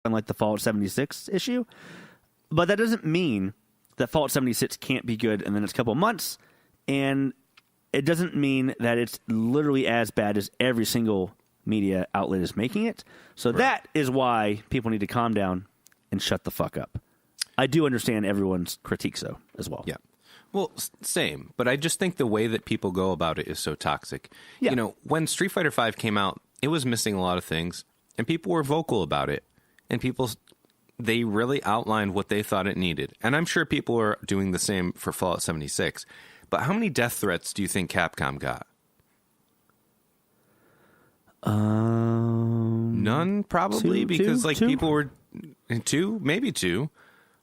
unlike the Fallout 76 issue. But that doesn't mean that Fallout 76 can't be good in the next couple of months, and it doesn't mean that it's literally as bad as every single media outlet is making it. So that is why people need to calm down and shut the fuck up. I do understand everyone's critiques, though, as well. Yeah. Well, same. But I just think the way that people go about it is so toxic. Yeah. You know, when Street Fighter V came out, it was missing a lot of things, and people were vocal about it. And they really outlined what they thought it needed. And I'm sure people are doing the same for Fallout 76. But how many death threats do you think Capcom got? None, probably, because two? People were maybe two,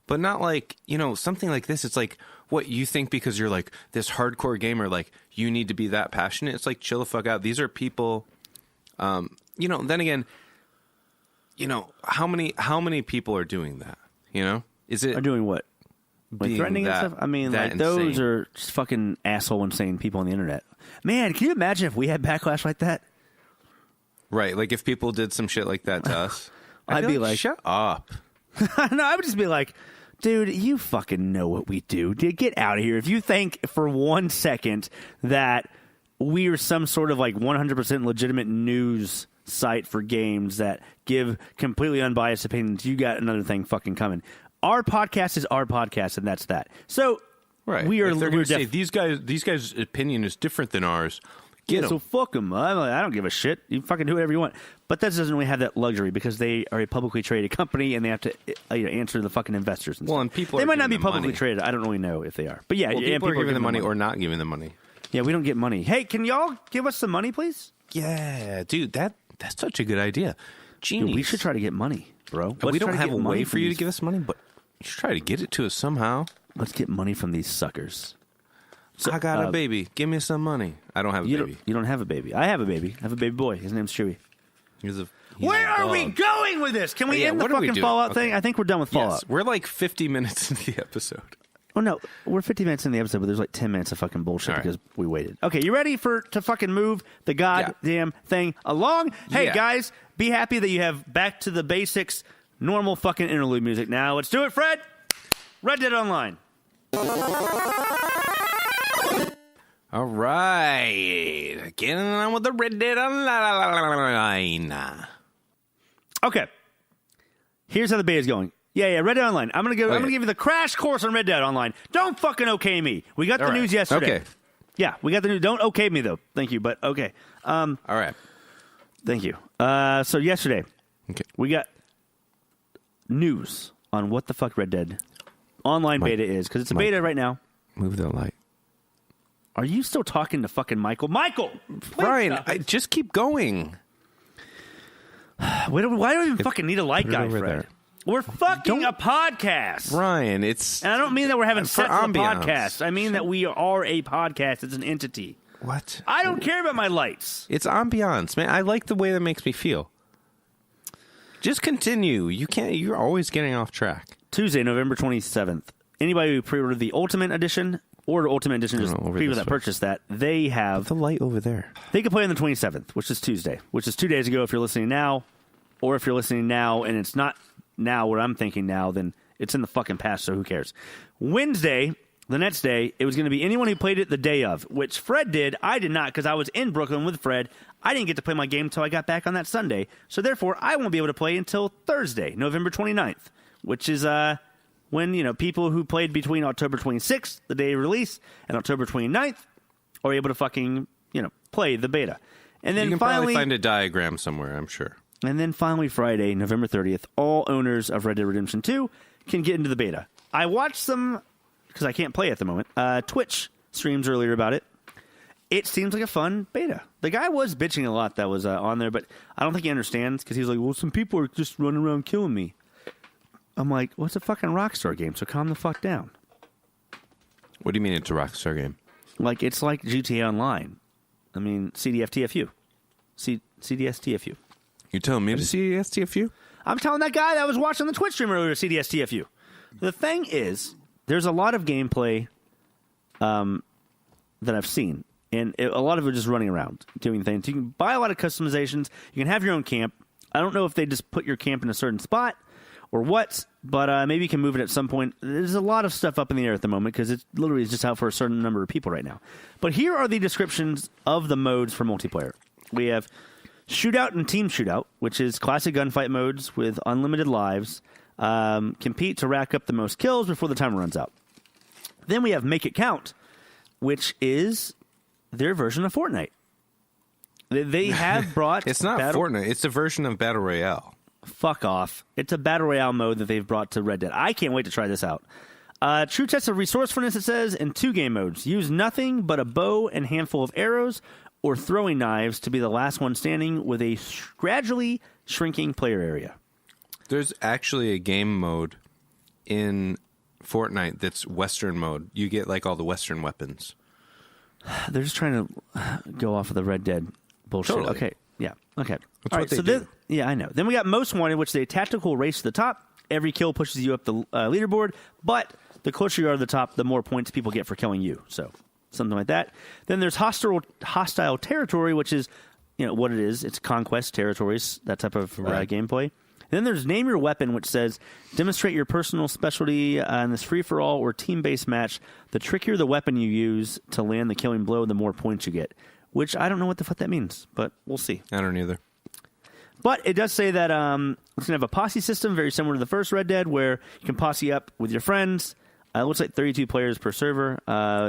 but not like, you know, something like this. It's like, what you think because you're like this hardcore gamer, like you need to be that passionate. It's like, chill the fuck out. These are people, you know. Then again, you know, how many people are doing that? You know, is it are doing what? Like threatening and stuff? I mean, like, those are just fucking asshole insane people on the internet. Man, can you imagine if we had backlash like that? Right, like if people did some shit like that to us. I'd be like, shut up. No, I would just be like, dude, you fucking know what we do. Dude, get out of here. If you think for 1 second that we are some sort of like 100% legitimate news site for games that give completely unbiased opinions, you got another thing fucking coming. Our podcast is our podcast, and that's that. So we are. If they're going to say these guys' opinion is different than ours. So fuck them. I don't give a shit. You fucking do whatever you want. But that doesn't really have that luxury because they are a publicly traded company and they have to answer the fucking investors. And well, stuff. And people they are might not be publicly money. Traded. I don't really know if they are. But yeah, well, people are giving them money or not giving them money. Yeah, we don't get money. Hey, can y'all give us some money, please? Yeah, dude, that's such a good idea. Genies. Dude, we should try to get money, bro. We don't have a way for you to give us money, but you should try to get it to us somehow. Let's get money from these suckers. So, I got a baby. Give me some money. I don't have a baby. You don't have a baby. I have a baby. I have a baby boy. His name's Chewy. Where are we going with this? Can we end the fucking Fallout thing? I think we're done with Fallout. Yes, we're like 50 minutes into the episode. Oh, no. We're 50 minutes in the episode, but there's like 10 minutes of fucking bullshit because we waited. Okay, you ready to fucking move the goddamn thing along? Hey, guys, be happy that you have back to the basics, normal fucking interlude music now. Let's do it, Fred. Red Dead Online. All right. Getting on with the Red Dead Online. Okay. Here's how the beta is going. Yeah, Red Dead Online. I'm gonna give you the crash course on Red Dead Online. Don't fucking okay me. We got the news yesterday. Okay. Yeah, we got the news. Don't okay me though. Thank you, but okay. All right. Thank you. So yesterday, we got news on what the fuck Red Dead Online beta is because it's a beta right now. Move the light. Are you still talking to fucking Michael? Michael! Brian, just keep going. Why do we even fucking need a light guy, Fred? There. We're fucking a podcast. Brian, it's... And I don't mean that we're having sex on a ambiance. podcast. I mean that we are a podcast. It's an entity. What? I don't care about my lights. It's ambiance, man. I like the way that makes me feel. Just continue. You're always getting off track. Tuesday, November 27th. Anybody who pre-ordered the Ultimate Edition or the Ultimate Edition, just people that purchased that, they have... Put the light over there. They can play on the 27th, which is Tuesday, which is 2 days ago if you're listening now. Or if you're listening now and it's not now what I'm thinking now, then it's in the fucking past, so who cares? Wednesday, the next day, it was going to be anyone who played it the day of, which Fred did. I did not because I was in Brooklyn with Fred. I didn't get to play my game until I got back on that Sunday. So therefore, I won't be able to play until Thursday, November 29th, which is when people who played between October 26th, the day of release, and October 29th are able to fucking play the beta. And then you can finally probably find a diagram somewhere, I'm sure. And then finally, Friday, November 30th, all owners of Red Dead Redemption 2 can get into the beta. I watched some, because I can't play at the moment, Twitch streams earlier about it. It seems like a fun beta. The guy was bitching a lot that was on there, but I don't think he understands, because he's like, well, some people are just running around killing me. I'm like, well, it's a fucking Rockstar game, so calm the fuck down. What do you mean it's a Rockstar game? Like, it's like GTA Online. I mean, CDF-TFU. CDS-TFU. You telling me to CDS-TFU? I'm telling that guy that was watching the Twitch stream earlier CDS-TFU. The thing is, there's a lot of gameplay that I've seen, and a lot of it just running around, doing things. You can buy a lot of customizations. You can have your own camp. I don't know if they just put your camp in a certain spot, or what, but maybe you can move it at some point. There's a lot of stuff up in the air at the moment because it literally is just out for a certain number of people right now. But here are the descriptions of the modes for multiplayer. We have Shootout and Team Shootout, which is classic gunfight modes with unlimited lives. Compete to rack up the most kills before the timer runs out. Then we have Make It Count, which is their version of Fortnite. They have brought... It's not Fortnite. It's a version of Battle Royale. Fuck off. It's a Battle Royale mode that they've brought to Red Dead. I can't wait to try this out. True test of resourcefulness, it says, in 2 game modes. Use nothing but a bow and handful of arrows or throwing knives to be the last one standing with a gradually shrinking player area. There's actually a game mode in Fortnite that's Western mode. You get like all the Western weapons. They're just trying to go off of the Red Dead bullshit. Totally. Okay. Yeah. Okay. That's all right. So then, yeah, I know. Then we got Most Wanted, which is a tactical race to the top. Every kill pushes you up the leaderboard, but the closer you are to the top, the more points people get for killing you. So something like that. Then there's hostile territory, which is what it is. It's conquest territories, that type of gameplay. Then there's Name Your Weapon, which says, demonstrate your personal specialty in this free-for-all or team-based match. The trickier the weapon you use to land the killing blow, the more points you get. Which I don't know what the fuck that means, but we'll see. I don't either. But it does say that it's going to have a posse system, very similar to the first Red Dead, where you can posse up with your friends. It looks like 32 players per server.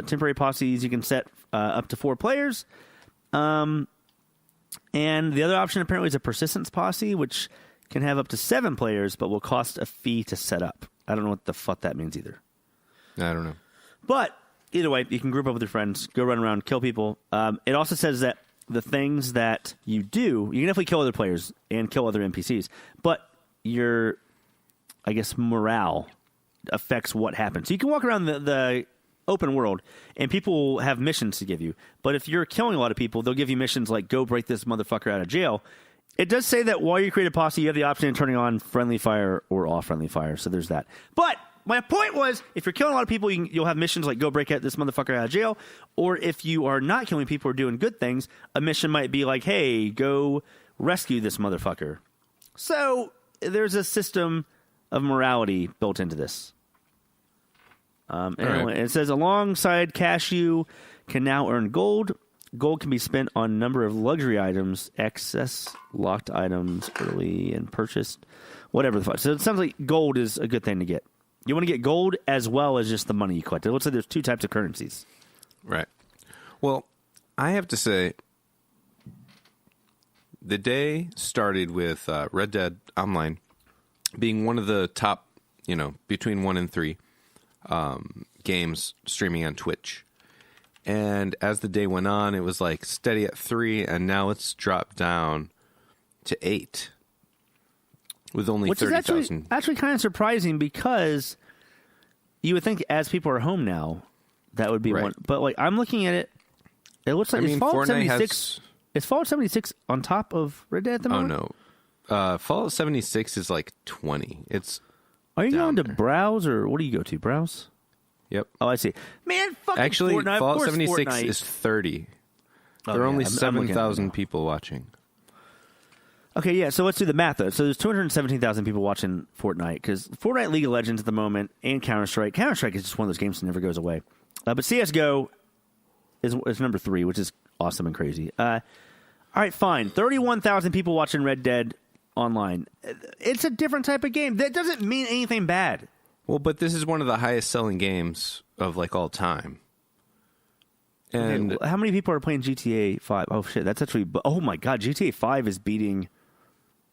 Temporary posses, you can set up to 4 players. And the other option apparently is a persistence posse, which can have up to 7 players, but will cost a fee to set up. I don't know what the fuck that means either. I don't know. But either way, you can group up with your friends, go run around, kill people. It also says that the things that you do, you can definitely kill other players and kill other NPCs, but your, I guess, morale affects what happens. So you can walk around the open world, and people will have missions to give you. But if you're killing a lot of people, they'll give you missions like, go break this motherfucker out of jail. It does say that while you create a posse, you have the option of turning on friendly fire or off friendly fire, so there's that. But my point was, if you're killing a lot of people, you'll have missions like go break this motherfucker out of jail. Or if you are not killing people or doing good things, a mission might be like, hey, go rescue this motherfucker. So there's a system of morality built into this. Anyway, it says, alongside cash, you can now earn gold. Gold can be spent on a number of luxury items, excess locked items, early and purchased, whatever the fuck. So it sounds like gold is a good thing to get. You want to get gold as well as just the money you collect. It looks like there's 2 types of currencies. Right. Well, I have to say, the day started with Red Dead Online being one of the top, between 1 and 3 games streaming on Twitch. And as the day went on, it was like steady at 3, and now it's dropped down to 8 with only 30,000. Which is actually kind of surprising, because you would think as people are home now, that would be one. But like I'm looking at it, it looks like it's Fallout 76. Is Fallout 76 on top of Red Dead at the moment? Oh no, Fallout 76 is like 20. Are you going to browse, or what do you go to? Browse? Yep. Oh, I see. Man, fucking actually, Fortnite. Fallout 76 Fortnite is 30. There are only 7,000 people watching. Okay, yeah, so let's do the math, though. So there's 217,000 people watching Fortnite, because Fortnite, League of Legends at the moment, and Counter-Strike. Counter-Strike is just one of those games that never goes away. But CSGO is number 3, which is awesome and crazy. All right, fine. 31,000 people watching Red Dead Online. It's a different type of game. That doesn't mean anything bad. Well, but this is one of the highest selling games of like all time. And okay, how many people are playing GTA 5? Oh shit, that's actually. Oh my god, GTA 5 is beating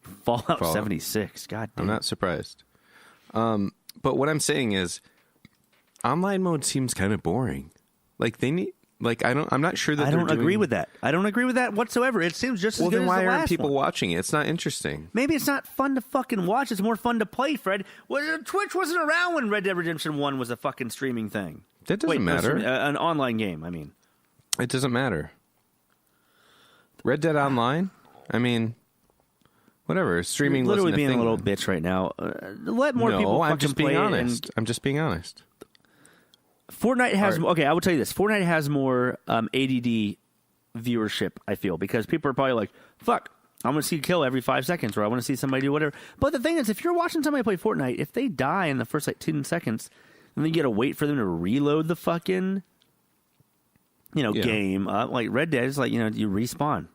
Fallout 76. God damn. I'm not surprised. But what I'm saying is, online mode seems kind of boring. Like they need. Like I'm not sure that I don't agree with that. I don't agree with that whatsoever. It seems just as good as the last one. Well, then why aren't people watching it? It's not interesting. Maybe it's not fun to fucking watch. It's more fun to play, Fred. Well, Twitch wasn't around when Red Dead Redemption 1 was a fucking streaming thing. That doesn't matter. An online game, I mean. It doesn't matter. Red Dead Online? I mean, whatever. Streaming You're literally wasn't being a little bitch right now. Let more people fucking I'm just being play honest. I'm just being honest. Fortnite has okay. I will tell you this: Fortnite has more ADD viewership. I feel, because people are probably like, "Fuck, I want to see a kill every 5 seconds, or I want to see somebody do whatever. But the thing is, if you're watching somebody play Fortnite, if they die in the first 10 seconds, and then you got to wait for them to reload the fucking, game up. Like Red Dead is you respawn.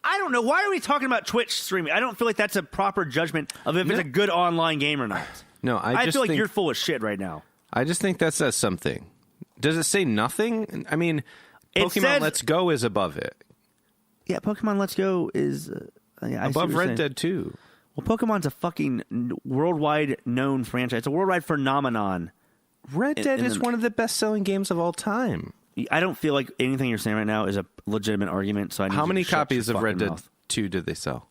I don't know. Why are we talking about Twitch streaming? I don't feel like that's a proper judgment of if it's a good online game or not. No, I just feel like think, you're full of shit right now. I just think that says something. Does it say nothing? I mean, Pokemon Let's Go is above it. Yeah, Pokemon Let's Go is above Red Dead 2. Well, Pokemon's a fucking worldwide known franchise. It's a worldwide phenomenon. Red Dead is one of the best-selling games of all time. I don't feel like anything you're saying right now is a legitimate argument. So how many copies of Red Dead 2 did they sell?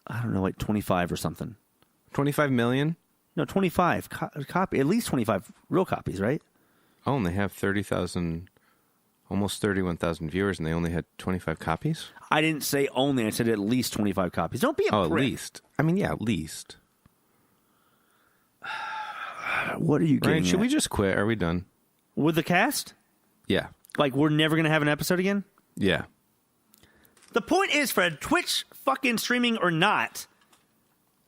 I don't know, like 25 or something. 25 million? No, 25 copy. At least 25 real copies, right? Oh, and they have 30,000, almost 31,000 viewers, and they only had 25 copies? I didn't say only. I said at least 25 copies. Don't be a prick. At least. I mean, yeah, at least. What are you getting Ryan, should we just quit? Are we done? With the cast? Yeah. Like, we're never going to have an episode again? Yeah. The point is, Fred, Twitch fucking streaming or not,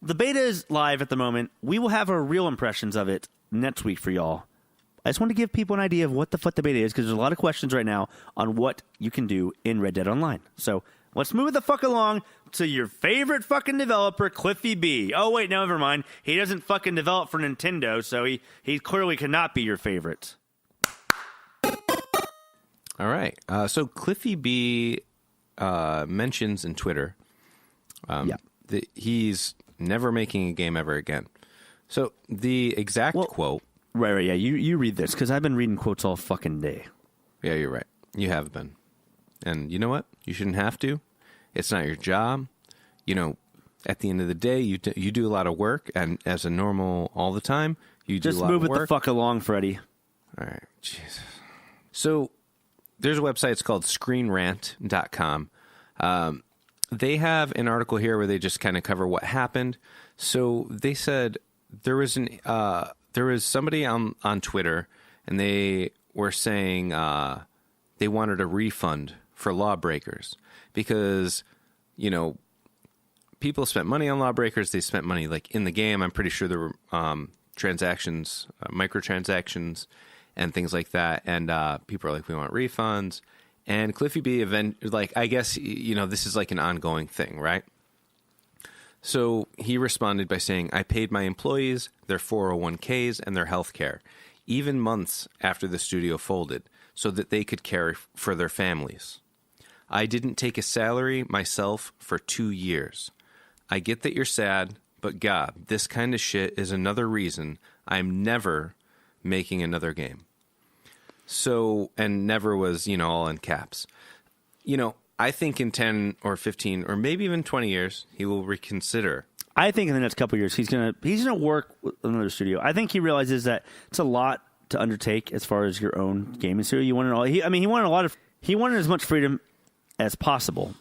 the beta is live at the moment. We will have our real impressions of it next week for y'all. I just want to give people an idea of what the fuck the beta is, because there's a lot of questions right now on what you can do in Red Dead Online. So let's move the fuck along to your favorite fucking developer, Cliffy B. Oh, wait, no, never mind. He doesn't fucking develop for Nintendo, so he clearly cannot be your favorite. All right. So Cliffy B mentions in Twitter that he's never making a game ever again. So the exact quote... Right, yeah. You read this, because I've been reading quotes all fucking day. Yeah, you're right. You have been. And you know what? You shouldn't have to. It's not your job. At the end of the day, you do a lot of work, and as a normal all the time, you do a lot of work. Just move it the fuck along, Freddie. All right. Jesus. So there's a website. It's called screenrant.com. They have an article here where they just kind of cover what happened. So they said there was somebody on Twitter, and they were saying they wanted a refund for Lawbreakers because, people spent money on Lawbreakers. They spent money in the game. I'm pretty sure there were transactions, microtransactions, and things like that. And people are like, we want refunds. And Cliffy B, I guess, this is an ongoing thing, right? So he responded by saying, I paid my employees, their 401ks, and their health care, even months after the studio folded, so that they could care for their families. I didn't take a salary myself for 2 years. I get that you're sad, but God, this kind of shit is another reason I'm never making another game. So, and never was, all in caps. I think in 10 or 15 or maybe even 20 years, he will reconsider. I think in the next couple of years, he's gonna work with another studio. I think he realizes that it's a lot to undertake as far as your own gaming studio. You want it all. He wanted as much freedom as possible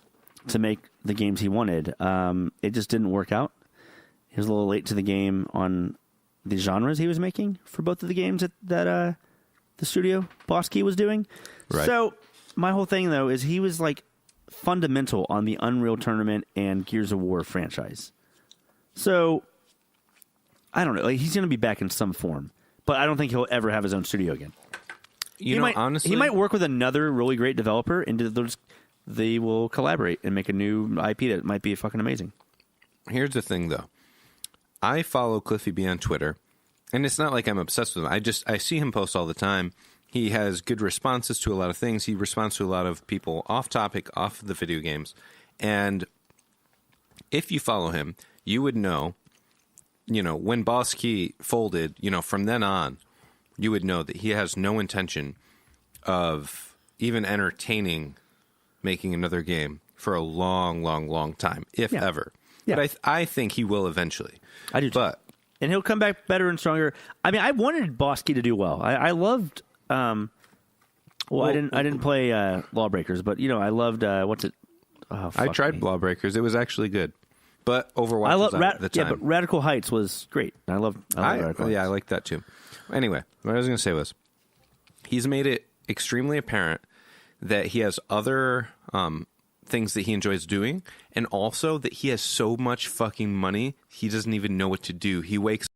to make the games he wanted. It just didn't work out. He was a little late to the game on the genres he was making for both of the games that the studio Boss Key was doing. Right. So my whole thing though is he was fundamental on the Unreal Tournament and Gears of War franchise. So I don't know. He's going to be back in some form, but I don't think he'll ever have his own studio again. Honestly, he might work with another really great developer, and they will collaborate and make a new IP that might be fucking amazing. Here's the thing, though. I follow Cliffy B on Twitter, and it's not like I'm obsessed with him. I see him post all the time. He has good responses to a lot of things. He responds to a lot of people off topic, off the video games. And if you follow him, you would know, when Boss Key folded, from then on, you would know that he has no intention of even entertaining making another game for a long, long, long time, if ever. Yeah. But I think he will eventually. I do too. And he'll come back better and stronger. I mean, I wanted Boss Key to do well. I loved... I didn't play Lawbreakers, but I loved what's it? Oh, I tried Lawbreakers; it was actually good, but Overwatch was out at the time. Yeah, but Radical Heights was great. I love Radical Heights. Yeah, I like that too. Anyway, what I was going to say was, he's made it extremely apparent that he has other things that he enjoys doing, and also that he has so much fucking money he doesn't even know what to do. He wakes